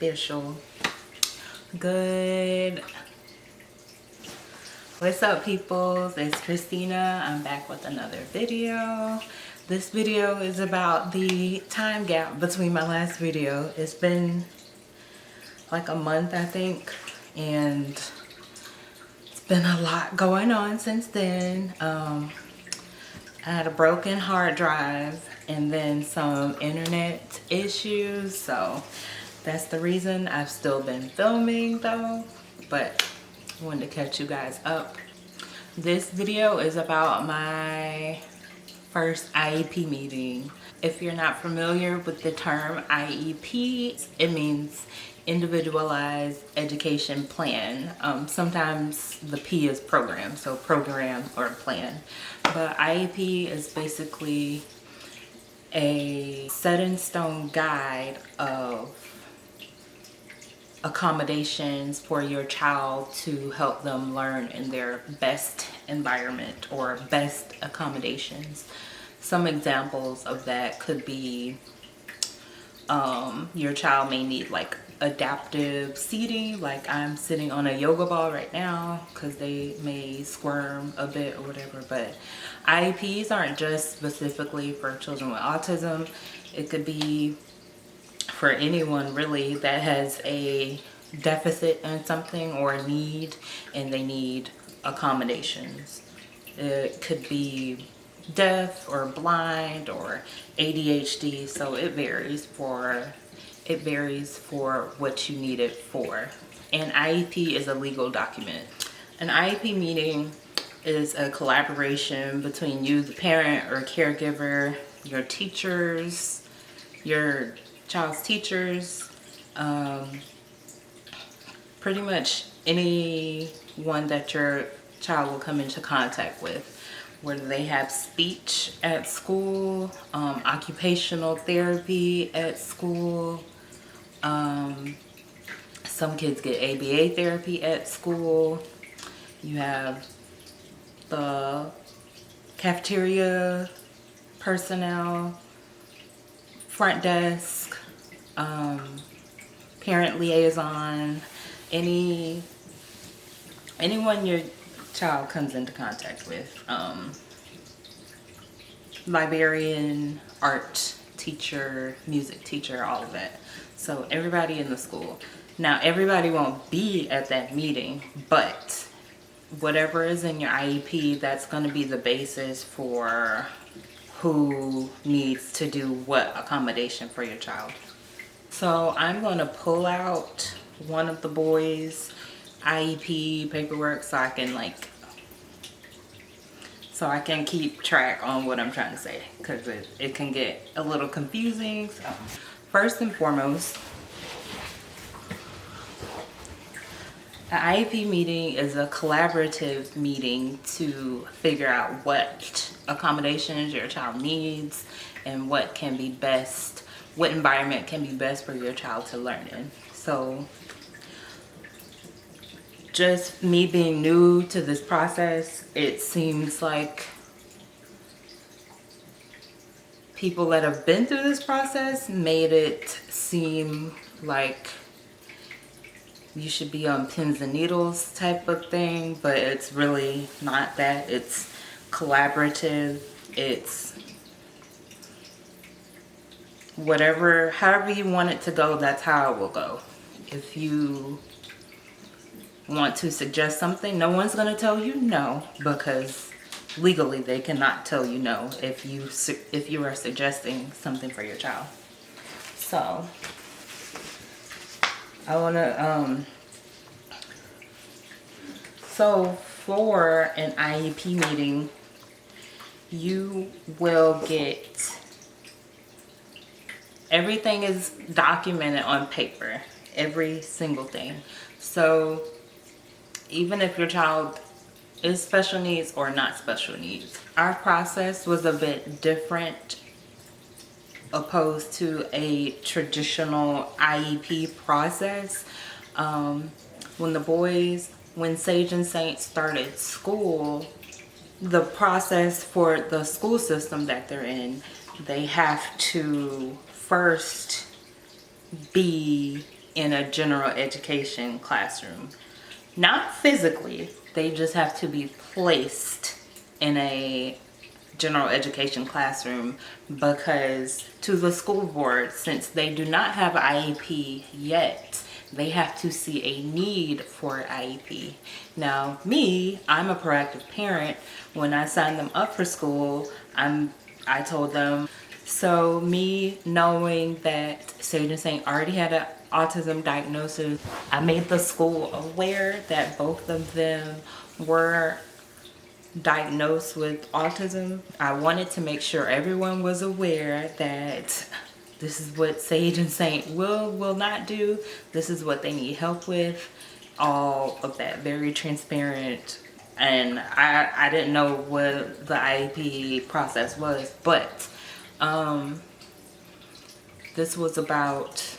official. Good. What's up, peoples? It's Christina. I'm back with another video. This video is about the time gap between my last video. It's been like a month, I think, and it's been a lot going on since then. I had a broken hard drive and then some internet issues, so that's the reason I've still been filming though, but I wanted to catch you guys up. This video is about my first IEP meeting. If you're not familiar with the term IEP, it means individualized education plan. Sometimes the P is program, so program or plan. But IEP is basically a set in stone guide of accommodations for your child to help them learn in their best environment or best accommodations. Some examples of that could be your child may need like adaptive seating, like I'm sitting on a yoga ball right now because they may squirm a bit or whatever. But IEPs aren't just specifically for children with autism. It could be for anyone really that has a deficit in something or a need and they need accommodations. It could be deaf or blind or ADHD, so it varies for what you need it for. An IEP is a legal document. An IEP meeting is a collaboration between you, the parent or caregiver, your teachers, your child's teachers, pretty much anyone that your child will come into contact with, whether they have speech at school, occupational therapy at school. Some kids get ABA therapy at school. You have the cafeteria personnel, front desk, parent liaison, anyone your child comes into contact with, librarian, art teacher, music teacher, all of that. So everybody in the school. Now everybody won't be at that meeting, but whatever is in your IEP, that's going to be the basis for who needs to do what accommodation for your child. So I'm going to pull out one of the boys' IEP paperwork so I can keep track on what I'm trying to say, because it can get a little confusing. So first and foremost, an IEP meeting is a collaborative meeting to figure out what accommodations your child needs and what environment can be best for your child to learn in. So just me being new to this process, it seems like people that have been through this process made it seem like you should be on pins and needles type of thing, but it's really not that. It's collaborative. It's however you want it to go, that's how it will go. If you want to suggest something, no one's going to tell you no, because legally they cannot tell you no if you are suggesting something for your child. So I want to so for an IEP meeting, you will get everything is documented on paper, every single thing. So even if your child is special needs or not special needs, our process was a bit different opposed to a traditional IEP process. When Sage and Saint started school, the process for the school system that they're in, they have to first be in a general education classroom. Not physically, they just have to be placed in a general education classroom, because to the school board, since they do not have an IEP yet, they have to see a need for IEP. Now me, I'm a proactive parent. When I signed them up for school, I told them, so me knowing that Sage and Saint already had an autism diagnosis, I made the school aware that both of them were diagnosed with autism. I wanted to make sure everyone was aware that this is what Sage and Saint will not do. This is what they need help with. All of that, very transparent. And I didn't know what the IEP process was, but this was about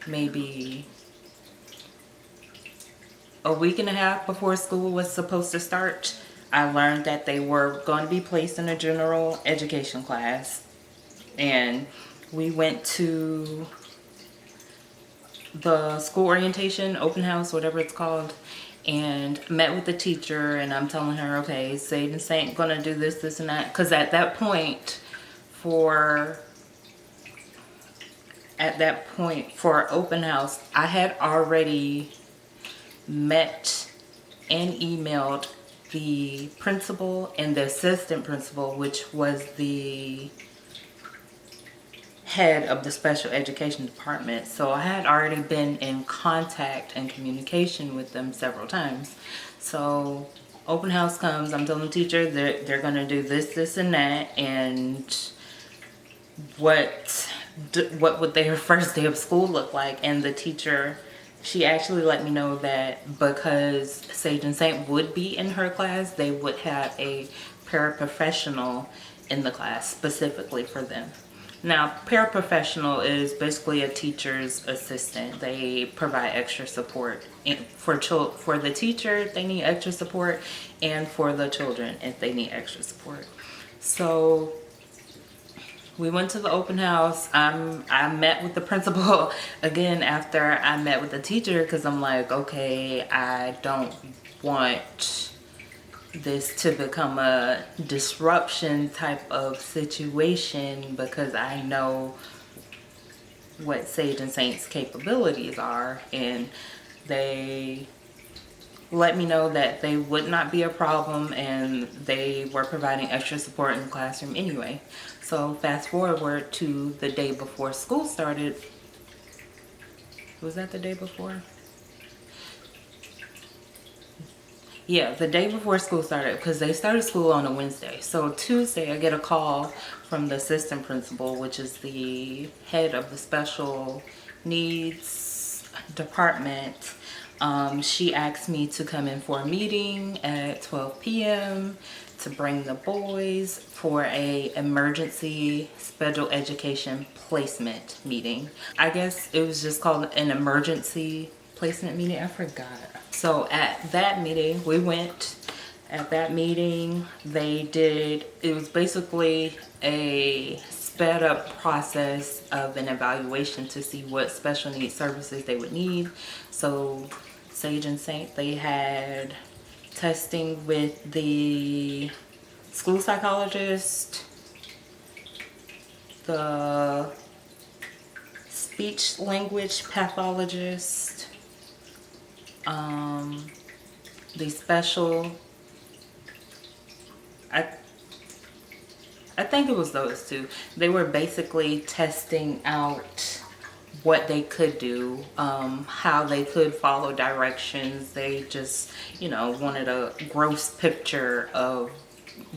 maybe a week and a half before school was supposed to start. I learned that they were going to be placed in a general education class, and we went to the school orientation, open house, whatever it's called, and met with the teacher. And I'm telling her, okay, Sage and Saint gonna do this, this, and that, because at that point for open house, I had already met and emailed the principal and the assistant principal, which was the head of the special education department. So I had already been in contact and communication with them several times. So open house comes, I'm telling the teacher they're gonna do this, this, and that, and what would their first day of school look like. And the teacher, she actually let me know that because Sage and Saint would be in her class, they would have a paraprofessional in the class specifically for them. Now, paraprofessional is basically a teacher's assistant. They provide extra support for the teacher if they need extra support, and for the children if they need extra support. So we went to the open house. I met with the principal again after I met with the teacher, because I'm like, okay, I don't want this to become a disruption type of situation, because I know what Sage and Saint's capabilities are, and they let me know that they would not be a problem, and they were providing extra support in the classroom anyway. So fast forward to the day before school started. Was that the day before? Yeah, the day before school started, because they started school on a Wednesday. So Tuesday, I get a call from the assistant principal, which is the head of the special needs department. She asked me to come in for a meeting at 12 p.m. to bring the boys for a emergency special education placement meeting. I guess it was just called an emergency placement meeting. I forgot. So at that meeting, we went. At that meeting, it was basically a sped up process of an evaluation to see what special needs services they would need. So Sage and Saint, they had testing with the school psychologist, the speech language pathologist, the special, I think it was those two. They were basically testing out what they could do, how they could follow directions. They just, wanted a gross picture of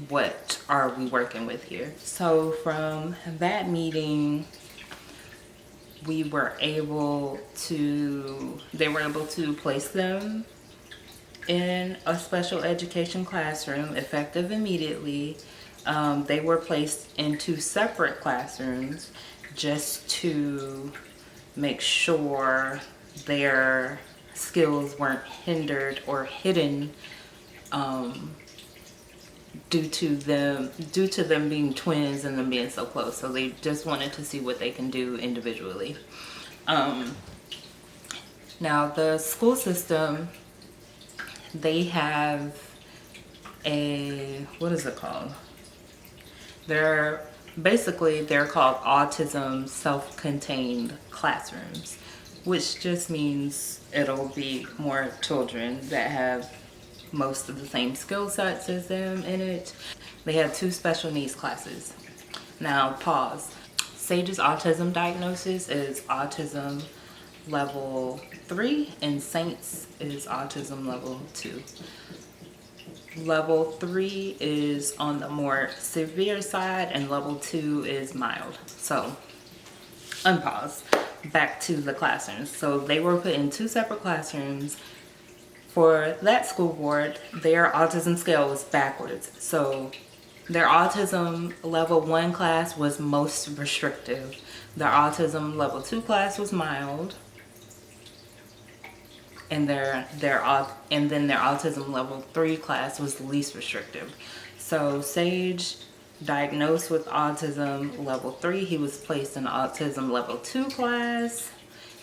what are we working with here. So from that meeting, they were able to place them in a special education classroom effective immediately. They were placed in 2 separate classrooms just to make sure their skills weren't hindered or hidden due to them being twins and them being so close. So they just wanted to see what they can do individually. Now the school system, they have what is it called? They're called autism self-contained classrooms, which just means it'll be more children that have most of the same skill sets as them in it. They have 2 special needs classes. Now pause. Sage's autism diagnosis is autism level 3 and Saint's is autism level 2. Level 3 is on the more severe side and level 2 is mild. So unpause. Back to the classrooms. So they were put in 2 separate classrooms. For that school board, their autism scale was backwards. So their autism level 1 class was most restrictive. Their autism level 2 class was mild. And then their autism level 3 class was the least restrictive. So Sage, diagnosed with autism level 3, he was placed in autism level 2 class.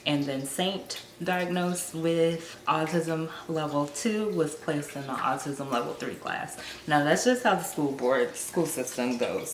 And then Saint, diagnosed with autism level 2, was placed in the autism level 3 class. Now that's just how the school system goes.